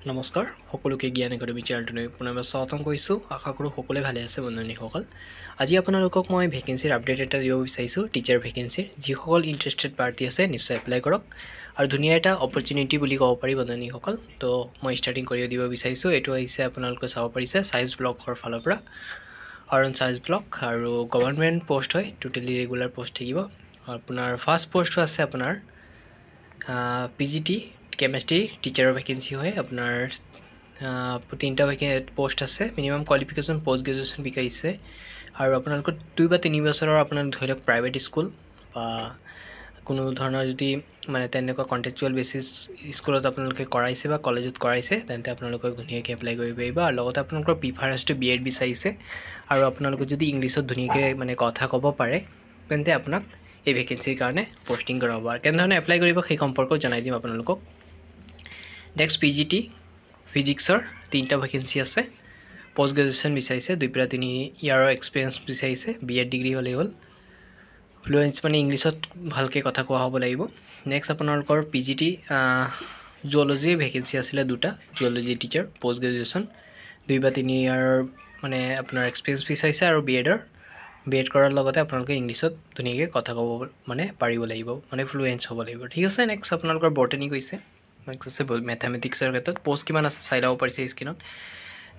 নমস্কাৰ সকলোকে জ্ঞান একাডেমি চেনেলটোলৈ পুনৰবাৰ স্বাগতম কৰিছোঁ। আশা কৰোঁ সকলোৱে ভালে আছে বন্ধুসকল। আজি আপোনালোকক মই ভেকেঞ্চিৰ আপডেট এটা দিব বিচাৰিছোঁ, টিচাৰ ভেকেঞ্চিৰ। যিসকল ইণ্টাৰেষ্টেড পাৰ্টি আছে নিশ্চয় এপ্লাই কৰক আৰু ধুনীয়া এটা অপৰচুনিটি বুলি ক'ব পাৰি বন্ধুসকল। তো মই ষ্টাৰ্টিং কৰি দিব বিচাৰিছোঁ। এইটো আহিছে আপোনালোকে চাব পাৰিছে চাইন্স ব্লকৰ ফালৰ পৰা, অৰণ চাইন্স ব্লক আৰু গভৰ্ণমেণ্ট পষ্ট হয়, টোটেলি ৰেগুলাৰ পষ্ট থাকিব। আপোনাৰ ফাৰ্ষ্ট পষ্টটো আছে আপোনাৰ PGT কেমেষ্ট্ৰি টিচাৰৰ ভেকেঞ্চি হয়। আপোনাৰ 3টা পোষ্ট আছে। মিনিমাম কোৱালিফিকেশ্যন পষ্ট গ্ৰেজুৱেশ্যন বিচাৰিছে আৰু আপোনালোকৰ 2 বা 3 বছৰৰ আপোনাৰ ধৰি লওক প্ৰাইভেট স্কুল বা কোনো ধৰণৰ যদি মানে তেনেকুৱা কণ্ট্ৰেকচুৱেল বেচিছ স্কুলত আপোনালোকে কৰাইছে বা কলেজত কৰাইছে তেন্তে আপোনালোকে ধুনীয়াকৈ এপ্লাই কৰিব পাৰিব। আৰু লগতে আপোনালোকৰ প্ৰিফাৰেঞ্চটো BEd বিচাৰিছে আৰু আপোনালোকে যদি ইংলিছত ধুনীয়াকৈ মানে কথা ক'ব পাৰে তেন্তে আপোনাক এই ভেকেঞ্চিৰ কাৰণে পষ্টিং কৰা হ'ব। আৰু কেনেধৰণে এপ্লাই কৰিব সেই সম্পৰ্কত জনাই দিম আপোনালোকক। নেক্সট PGT ফিজিক্সৰ 3টা ভেকেঞ্চি আছে। পষ্ট গ্ৰেজুৱেশ্যন বিচাৰিছে, 2 পৰা 3 ইয়াৰৰ এক্সপিৰিয়েঞ্চ বিচাৰিছে, BEd ডিগ্ৰী হ'লেই হ'ল। ফ্লুৱেঞ্চ মানে ইংলিছত ভালকৈ কথা কোৱা হ'ব লাগিব। নেক্সট আপোনালোকৰ PGT জুলজিৰ ভেকেঞ্চি আছিলে 2টা, জুলজি টিচাৰ পষ্ট গ্ৰেজুৱেশ্যন 2 বা 3 ইয়াৰৰ মানে আপোনাৰ এক্সপিৰিয়েঞ্চ বিচাৰিছে আৰু BEd কৰাৰ লগতে আপোনালোকে ইংলিছত ধুনীয়াকৈ কথা ক'ব মানে পাৰিব লাগিব, মানে ফ্লুৱেঞ্চ হ'ব লাগিব। ঠিক আছে। নেক্সট আপোনালোকৰ বটানী কৈছে, নেক্সট আছে মেথামেটিক্সৰ ক্ষেত্ৰত পষ্ট কিমান আছে চাই ল'ব পাৰিছে স্ক্ৰীনত।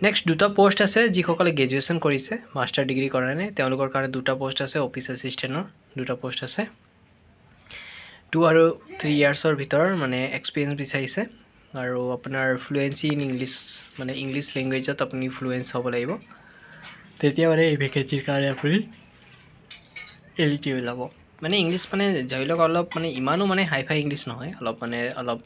নেক্সট 2টা পষ্ট আছে যিসকলে গ্ৰেজুৱেশ্যন কৰিছে, মাষ্টাৰ ডিগ্ৰী কৰা নাই, তেওঁলোকৰ কাৰণে 2টা পষ্ট আছে। অফিচ এছিষ্টেণ্টৰ 2টা পষ্ট আছে। 2 আৰু 3 ইয়াৰ্ছৰ ভিতৰৰ মানে এক্সপিৰিয়েঞ্চ বিচাৰিছে আৰু আপোনাৰ ফ্লুৱেঞ্চি ইন ইংলিছ, মানে ইংলিছ লেংগুৱেজত আপুনি ফ্লুৱেঞ্চ হ'ব লাগিব, তেতিয়া মানে এই ভেকেঞ্চিৰ কাৰণে আপুনি এলিজিবল হ'ব। মানে ইংলিছ মানে ধৰি লওক অলপ মানে ইমানো মানে হাই ফাই ইংলিছ নহয়, অলপ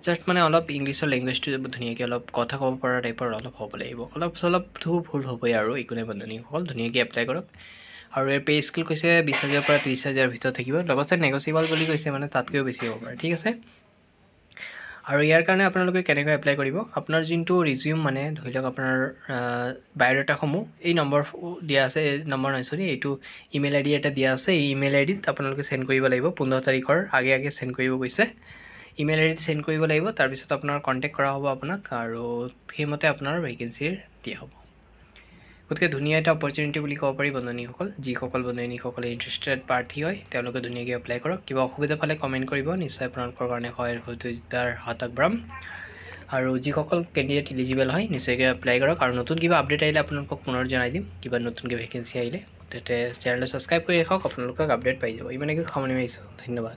জাষ্ট মানে অলপ ইংলিছৰ লেংগুৱেজটো ধুনীয়াকৈ অলপ কথা ক'ব পৰা টাইপৰ অলপ হ'ব লাগিব। অলপ চলপটো ভুল হ'বই আৰু একো নাই বন্ধুসকল, ধুনীয়াকৈ এপ্লাই কৰক। আৰু ইয়াৰ পে' স্কেল কৈছে 20,000 পৰা 30,000 ভিতৰত থাকিব, লগতে নেগচিয়েবল বুলি কৈছে, মানে তাতকৈও বেছি হ'ব পাৰে। ঠিক আছে। আৰু ইয়াৰ কাৰণে আপোনালোকে কেনেকৈ এপ্লাই কৰিব, আপোনাৰ যোনটো ৰিজিউম মানে ধৰি লওক আপোনাৰ বায়'ডাটাসমূহ এই নম্বৰ দিয়া আছে, নম্বৰ নহয় চৰি, এইটো ইমেইল ID এটা দিয়া আছে। এই ইমেইল IDত আপোনালোকে চেণ্ড কৰিব লাগিব। 15 তাৰিখৰ আগে চেণ্ড কৰিব কৈছে। ইমেইল IDত চেণ্ড কৰিব লাগিব, তাৰপিছত আপোনাৰ কণ্টেক্ট কৰা হ'ব আপোনাক আৰু সেইমতে আপোনাৰ ভেকেঞ্চিৰ দিয়া হ'ব। গতিকে ধুনীয়া এটা অপৰচুনিটি বুলি ক'ব পাৰি বন্ধুসকল। যিসকল বন্ধুসকলে ইণ্টাৰেষ্টেড পাৰ্টি হয় তেওঁলোকে ধুনীয়াকৈ এপ্লাই কৰক। কিবা অসুবিধা পালে কমেণ্ট কৰিব, নিশ্চয় আপোনালোকৰ কাৰণে সহায়ৰ সহযোগিতাৰ হাত আগবঢ়াম। আৰু যিসকল কেণ্ডিডেট ইলিজিবল হয় নিশ্চয়কৈ এপ্লাই কৰক। আৰু নতুন কিবা আপডেট আহিলে আপোনালোকক পুনৰ জনাই দিম, কিবা নতুনকৈ ভেকেঞ্চি আহিলে। তেন্তে চেনেলটো ছাবস্ক্ৰাইব কৰি ৰাখক, আপোনালোকক আপডেট পাই যাব। ইমানকৈ সামৰণি মাৰিছোঁ, ধন্যবাদ।